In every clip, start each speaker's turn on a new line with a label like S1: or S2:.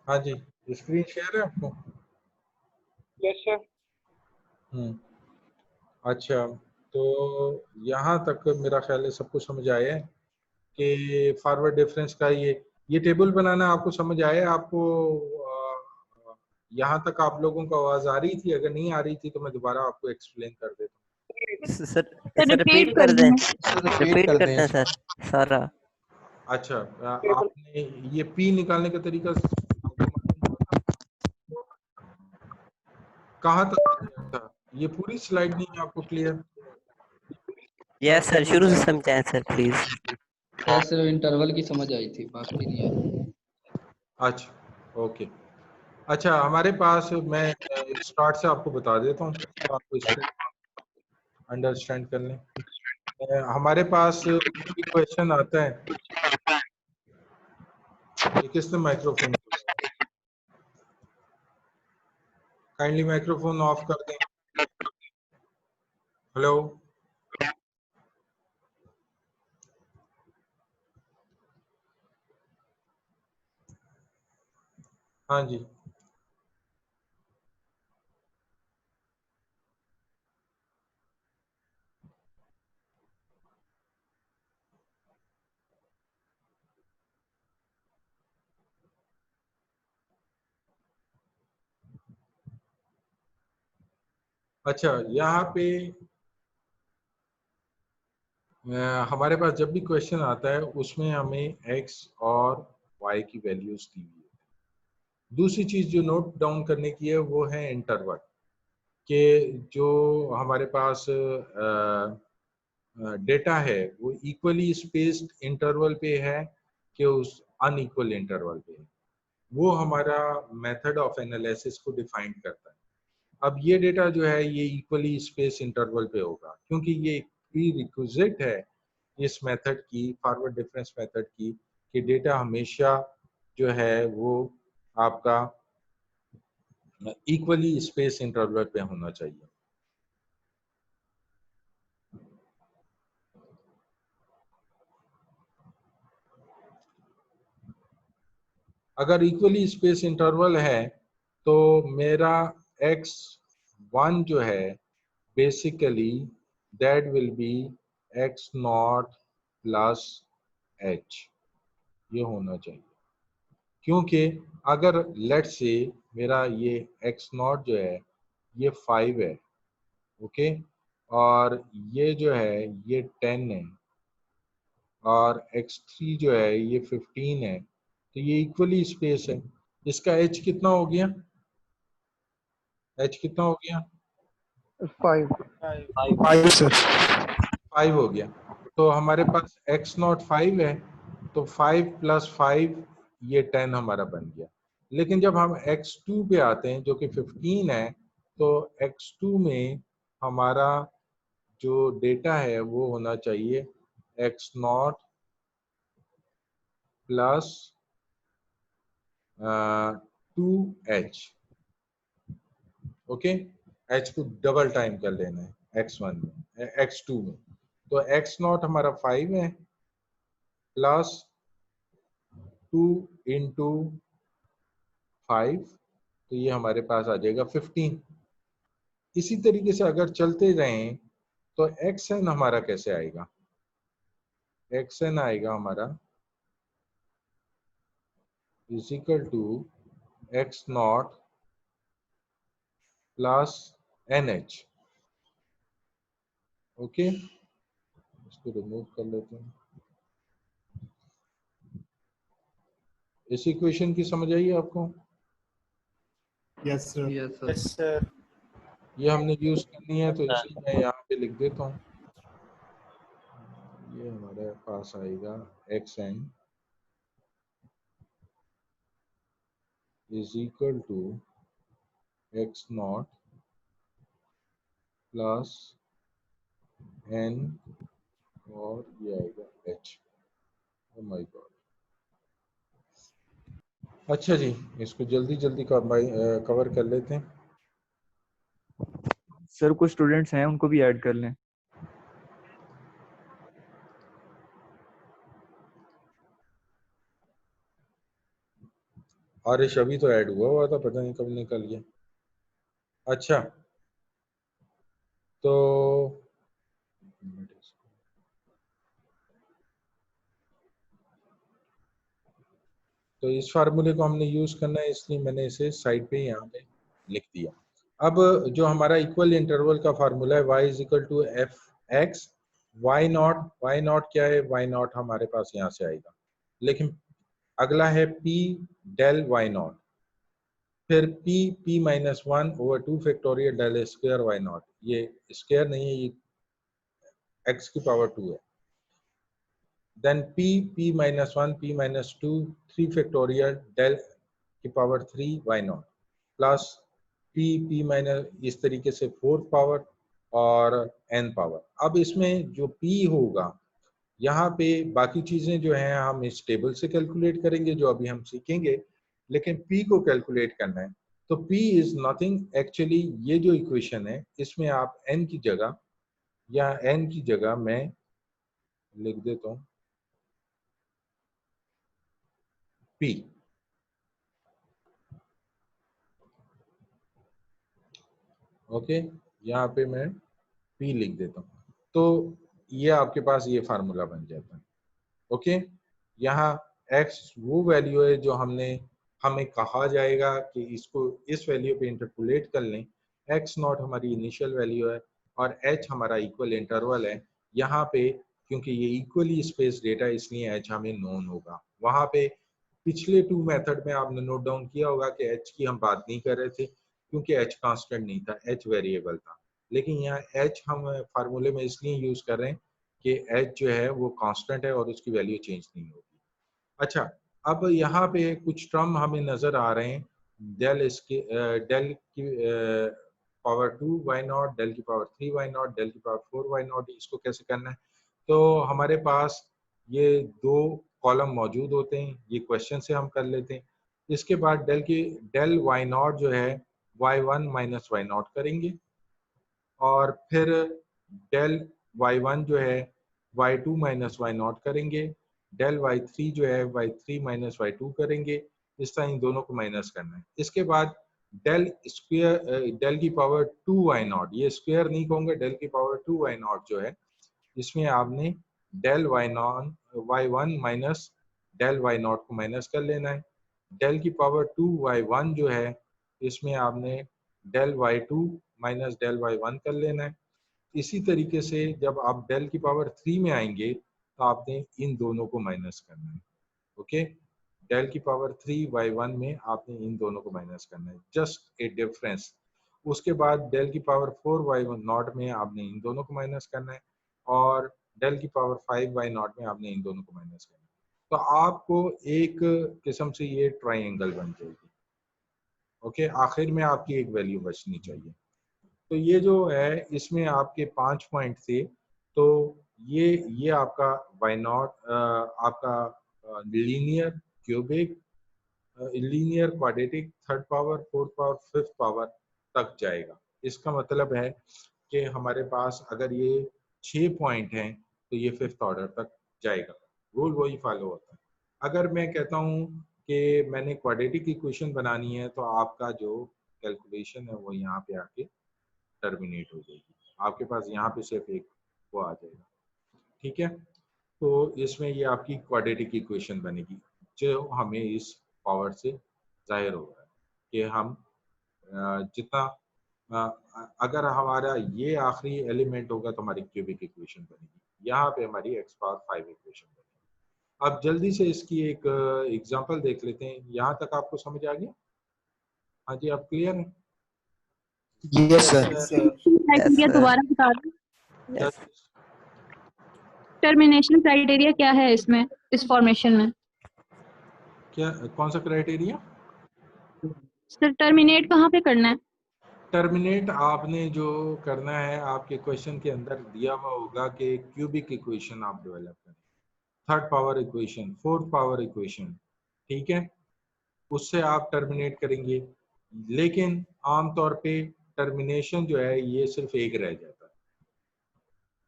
S1: हाँ जी, screen share है आपको?
S2: Yes sir.
S1: अच्छा, तो यहाँ तक मेरा ख्याल है सबको समझ आया है कि फॉरवर्ड डिफरेंस का ये टेबल बनाना आपको समझ आया है? आपको यहाँ तक आप लोगों को आवाज आ रही थी? अगर नहीं आ रही थी तो मैं दोबारा आपको एक्सप्लेन कर देता
S3: sir
S4: sir
S3: sir
S4: repeat
S3: repeat
S4: कर
S3: कर दें,
S4: दें।
S3: रिपीट
S1: कर
S3: करते
S1: दें
S3: हैं
S1: इसको।
S3: सर सारा।
S1: हूँ। अच्छा, आपने ये पी निकालने का तरीका आपको मालूम हुआ था? कहाँ तक क्लियर था? ये पूरी स्लाइड नहीं है आपको क्लियर?
S3: यस सर, शुरू से समझाएं सर प्लीज।
S5: सर इंटरवल की समझ आई थी, बाकी नहीं आई।
S1: अच्छा, ओके। अच्छा, हमारे पास मैं स्टार्ट से आपको बता देता हूँ तो आपको इसको अंडरस्टैंड कर लें। हमारे पास कोई क्वेश्चन आता है, ये किसने माइक्रोफोन खोला है? काइंडली माइक्रोफोन ऑफ कर दें। हेलो, हाँ जी। अच्छा, यहाँ पे हमारे पास जब भी क्वेश्चन आता है उसमें हमें x और y की वैल्यूज दी हुई है। दूसरी चीज जो नोट डाउन करने की है वो है इंटरवल, कि जो हमारे पास डेटा है वो इक्वली स्पेस्ड इंटरवल पे है कि उस अनइक्वल इंटरवल पे है। वो हमारा मेथड ऑफ एनालिसिस को डिफाइन करता है। अब ये डेटा जो है ये इक्वली स्पेस इंटरवल पे होगा, क्योंकि ये प्री रिक्विजिट है इस मेथड की, फॉरवर्ड डिफरेंस मेथड की, कि डेटा हमेशा जो है वो आपका इक्वली स्पेस इंटरवल पे होना चाहिए। अगर इक्वली स्पेस इंटरवल है तो मेरा x1 जो है basically that will be x naught plus h, ये होना चाहिए। क्योंकि अगर लेट से मेरा ये x नॉट जो है ये 5 है, ओके, और ये जो है ये 10 है, और x3 जो है ये 15 है, तो ये इक्वली स्पेस है। इसका h कितना हो गया? h कितना हो गया?
S2: 5।
S6: 5 सर।
S1: 5 हो गया। तो हमारे पास x नॉट 5 है, तो 5 प्लस 5 ये 10 हमारा बन गया। लेकिन जब हम x2 पे आते हैं जो कि 15 है, तो x2 में हमारा जो डेटा है वो होना चाहिए x naught plus 2h, okay. h को डबल टाइम कर लेना है x1 में, x2 में। तो x नॉट हमारा 5 है प्लस 2 इंटू 5, तो ये हमारे पास आ जाएगा 15। इसी तरीके से अगर चलते रहें तो xn हमारा कैसे आएगा? xn आएगा हमारा is equal to x naught plus nh, okay. इसको रिमूव कर लेते हैं। इस इक्वेशन की समझ आई आपको?
S6: Yes sir.
S5: Yes sir.
S1: ये हमने यूज करनी है, तो इसलिए मैं यहाँ पे लिख देता हूँ। ये हमारे पास आएगा xn is equal to x naught plus n, और ये आएगा h। Oh my God. अच्छा जी, इसको जल्दी जल्दी कवर कर लेते हैं।
S7: सर कुछ स्टूडेंट्स हैं उनको भी ऐड कर लें।
S1: आरिश अभी तो ऐड हुआ था, पता नहीं कब निकल गया। अच्छा, तो इस फार्मूले को हमने यूज करना है, इसलिए मैंने इसे साइड पे यहाँ पे लिख दिया। अब जो हमारा इक्वल इंटरवल का फार्मूला है y is equal to f x y naught क्या है, वाई नॉट हमारे पास यहाँ से आएगा, लेकिन अगला है p डेल वाई नॉट, फिर p minus 1 over 2 factorial del square Y naught, ये स्क्वायर नहीं है, ये x की पावर 2 है, then p minus 1 p minus 2 3 factorial del की power 3 Y naught plus p minus इस तरीके से 4th पावर और n पावर। अब इसमें जो p होगा, यहाँ पे बाकी चीजें जो हैं हम इस टेबल से कैलकुलेट करेंगे जो अभी हम सीखेंगे, लेकिन p को कैलकुलेट करना है तो p इज नथिंग एक्चुअली, ये जो इक्वेशन है इसमें आप n की जगह, या n की जगह मैं लिख देता हूँ p, ओके, यहाँ पे मैं p लिख देता हूँ, तो ये आपके पास ये फार्मूला बन जाता है। ओके, यहाँ x वो वैल्यू है जो हमें कहा जाएगा कि इसको इस वैल्यू पे इंटरपोलेट कर लें, x नॉट हमारी इनिशियल वैल्यू है और h हमारा इक्वल इंटरवल है। यहाँ पे क्योंकि ये इक्वली स्पेस डेटा है इसलिए h हमें नोन होगा। वहाँ पे पिछले 2 मेथड में आपने नोट डाउन किया होगा कि h की हम बात नहीं कर रहे थे क्योंकि h कांस्टेंट नहीं था, h वेरिएबल था, लेकिन यहाँ h हम फार्मूले में इसलिए यूज कर रहे हैं कि h जो है वो कांस्टेंट है और उसकी वैल्यू चेंज नहीं होगी। अच्छा, अब यहाँ पे कुछ टर्म हमें नजर आ रहे हैं, डेल की पावर 2 वाई नॉट, डेल की पावर 3 वाई नॉट, डेल की पावर 4 वाई नॉट, इसको कैसे करना है? तो हमारे पास ये 2 कॉलम मौजूद होते हैं, ये क्वेश्चन से हम कर लेते हैं। इसके बाद डेल वाई नॉट जो है y1 माइनस वाई नॉट करेंगे, और फिर डेल y1 जो है y2 माइनस वाई नॉट करेंगे, डेल y3 जो है y3 माइनस y2 करेंगे, इस तरह इन दोनों को माइनस करना है। इसके बाद डेल की पावर 2 वाई नॉट, ये स्क्वायर नहीं कहूँगा, डेल की पावर 2 वाई नॉट जो है इसमें आपने del y1 minus del y naught को माइनस कर लेना है। डेल की पावर 2 y1 जो है इसमें आपने del y2 minus del y1 कर लेना है। इसी तरीके से जब आप डेल की पावर 3 में आएंगे तो आपने इन दोनों को माइनस करना है। ओके, डेल की पावर 3 y1 में आपने इन दोनों को माइनस करना है, जस्ट ए डिफरेंस। उसके बाद डेल की पावर 4 y1 नॉट में आपने इन दोनों को माइनस करना है, और डेल की पावर 5 y नॉट में आपने इन दोनों को माइनस करना है। तो आपको एक किस्म से ये ट्राइंगल बन जाएगी। ओके, आखिर में आपकी एक वैल्यू बचनी चाहिए। तो ये जो है इसमें आपके 5 पॉइंट थे, तो ये आपका वाई नॉट आपका linear, cubic, linear, quadratic, 3rd power, 4th power, 5th power तक जाएगा। इसका मतलब है कि हमारे पास अगर ये 6 पॉइंट हैं तो ये 5th ऑर्डर तक जाएगा। रूल वही फॉलो होता है। अगर मैं कहता हूँ कि मैंने क्वाड्रेटिक इक्वेशन बनानी है तो आपका जो कैलकुलेशन है वो यहाँ पे आके टर्मिनेट हो जाएगी, आपके पास यहाँ पे सिर्फ एक वो आ जाएगा। ठीक है, तो इसमें ये आपकी क्वाड्रेटिक इक्वेशन बनेगी जो हमें इस पावर से जाहिर हो रहा है कि हम जितना अगर हमारा ये आखिरी एलिमेंट होगा तो हमारी क्यूबिक इक्वेशन बनेगी, यहाँ पे हमारी x पावर 5 इक्वेशन बनेगी। अब जल्दी से इसकी एक एग्जांपल देख लेते हैं। यहाँ तक आपको समझ आ गया? हाँ जी, आप क्लियर हैं?
S6: Yes, sir.
S4: क्राइटेरिया दोबारा बता दो।
S3: Yes.
S4: टर्मिनेशन क्राइटेरिया क्या है इसमें, इस फॉर्मेशन में?
S1: क्या, कौन सा क्राइटेरिया?
S4: सर टर्मिनेट कहाँ पे करना है?
S1: टर्मिनेट आपने जो करना है, आपके क्वेश्चन के अंदर दिया हुआ होगा कि क्यूबिक इक्वेशन आप डेवलप करें, 3rd power equation, 4th power equation, ठीक है, उससे आप टर्मिनेट करेंगे। लेकिन आमतौर पे टर्मिनेशन जो है ये सिर्फ एक रह जाता है।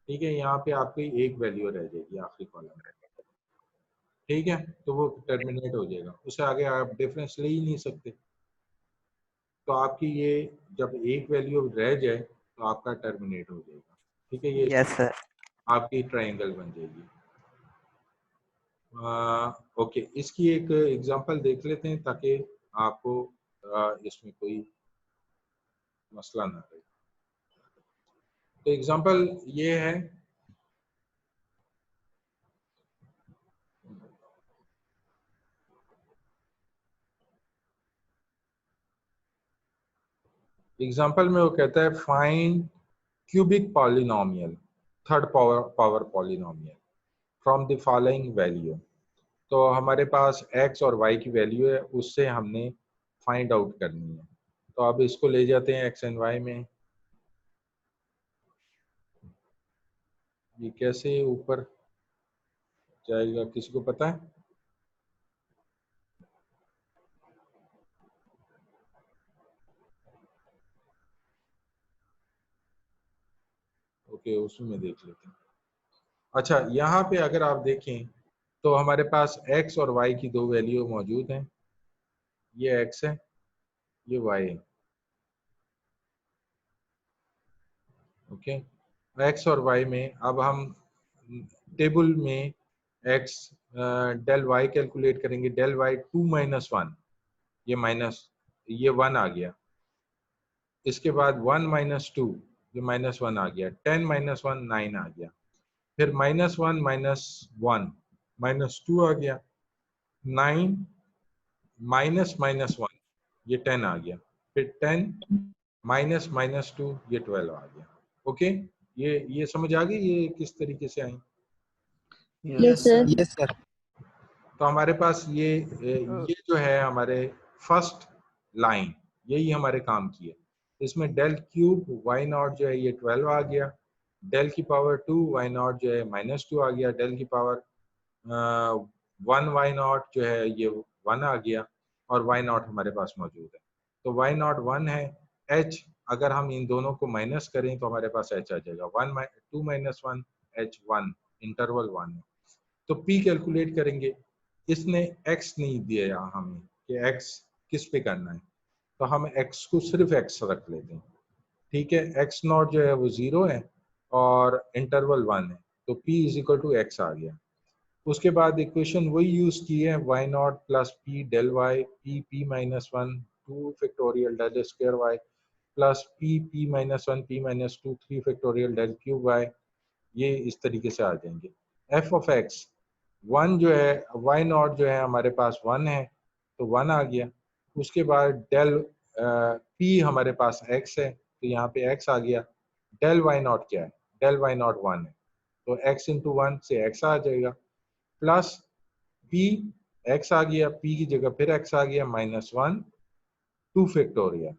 S1: ठीक है, यहाँ पे आपकी एक वैल्यू रह जाएगी आखिरी कॉलम में। ठीक है, तो वो टर्मिनेट हो जाएगा, उससे आगे आप डिफरेंस ले ही नहीं सकते। तो आपकी ये जब एक वैल्यू रह जाए तो आपका टर्मिनेट हो जाएगा। ठीक है, ये
S3: यस सर।
S1: आपकी ट्रायंगल बन जाएगी। ओके, इसकी एक एग्जांपल देख लेते हैं ताकि आपको इसमें कोई मसला ना रहे। तो एग्जांपल ये है, एग्जांपल में वो कहता है find cubic polynomial, third power polynomial from the following value. तो हमारे पास x और y की वैल्यू है, उससे हमने फाइंड आउट करनी है। तो अब इसको ले जाते हैं x एंड y में। ये कैसे ऊपर जाएगा, किसी को पता है? ओके, उसमें देख लेते हैं। अच्छा, यहाँ पे अगर आप देखें तो हमारे पास x और y की दो वैल्यू मौजूद हैं। ये x है, ये y है। ओके, x और y में अब हम टेबल में x डेल y कैलकुलेट करेंगे। डेल y 2 माइनस 1, ये माइनस, ये 1 आ गया। इसके बाद 1 माइनस 2, ये माइनस 1 आ गया। 10 माइनस 1 9 आ गया। फिर माइनस 1 माइनस 1 माइनस 2 आ गया। 9 माइनस माइनस 1, ये 10 आ गया। फिर 10 माइनस माइनस 2, ये 12 आ गया। ओके, ये समझ आ गई ये किस तरीके से आई?
S6: Yes sir. Yes sir.
S1: तो हमारे पास ये जो है हमारे फर्स्ट लाइन, यही हमारे काम की है। इसमें डेल क्यूब वाई नॉट जो है ये 12 आ गया। डेल की पावर 2 वाई नॉट जो है माइनस 2 आ गया। डेल की पावर 1 वाई नॉट जो है ये 1 आ गया। और वाई नॉट हमारे पास मौजूद है, तो वाई नॉट 1 है। एच अगर हम इन दोनों को माइनस करें तो हमारे पास एच आ जाएगा। 2 माइनस 1 एच 1, इंटरवल 1 है। तो पी कैलकुलेट करेंगे। इसने x नहीं दिया हमें कि x किस पे करना है, तो हम x को सिर्फ x रख लेते हैं। ठीक है, x नॉट जो है वो 0 है और इंटरवल 1 है, तो p is equal to x आ गया। उसके बाद इक्वेशन वही यूज की है, y नॉट plus p del y, p minus 1 2 factorial del square y plus p minus 1 p minus 2 3 factorial del cube y। ये इस तरीके से आ जाएंगे। f ऑफ x 1 जो है, y नॉट जो है हमारे पास 1 है, तो 1 आ गया। उसके बाद डेल p हमारे पास x है, तो यहाँ पे x आ गया। डेल y नॉट क्या है? डेल y नॉट 1 है, तो x इंटू 1 से x आ जाएगा। प्लस p x आ गया, p की जगह फिर x आ गया, minus 1 2 factorial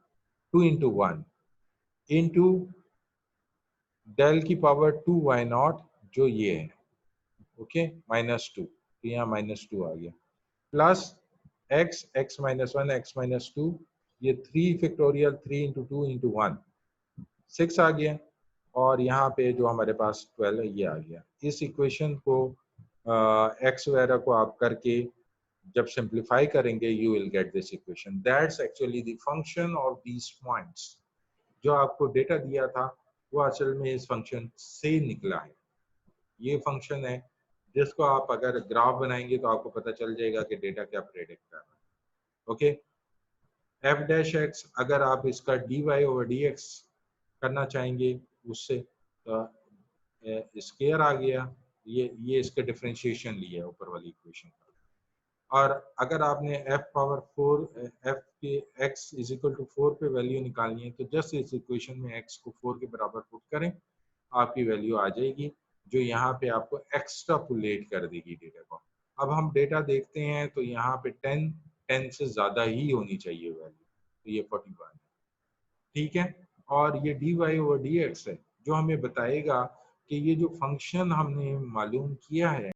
S1: 2 into 1 into del की पावर 2 वाई नॉट जो ये है। ओके, माइनस 2, तो यहाँ माइनस 2 आ गया। Plus x minus 1 x minus 2, ये 3 फैक्टोरियल 3 इंटू 2 इंटू 1 6 आ गया। और यहाँ पे जो हमारे पास 12 है ये आ गया। इस इक्वेशन को x वगैरह को आप करके जब सिंप्लीफाई करेंगे you will get this equation. That's actually the function of these points. जो आपको डेटा दिया था वो असल में इस फंक्शन से निकला है। ये फंक्शन है जिसको आप अगर ग्राफ बनाएंगे तो आपको पता चल जाएगा कि डेटा क्या प्रेडिक्ट कर रहा है। ओके, एफ डैश एक्स अगर आप इसका d y over d x करना चाहेंगे उससे तो स्केयर आ गया। ये इसका डिफरेंशिएशन लिया है ऊपर वाली इक्वेशन का। और अगर आपने f पावर 4 f के x इज इक्वल टू 4 पे वैल्यू निकालनी है तो जस्ट इस इक्वेशन में x को 4 के बराबर पुट करें, आपकी वैल्यू आ जाएगी जो यहाँ पे आपको एक्स्ट्रापुलेट कर देगी डेटा को। अब हम डेटा देखते हैं तो यहाँ पे 10 से ज़्यादा ही होनी चाहिए वैल्यू, तो ये 41 है। ठीक है, और ये dy ओवर dx है जो हमें बताएगा कि ये जो फंक्शन हमने मालूम किया है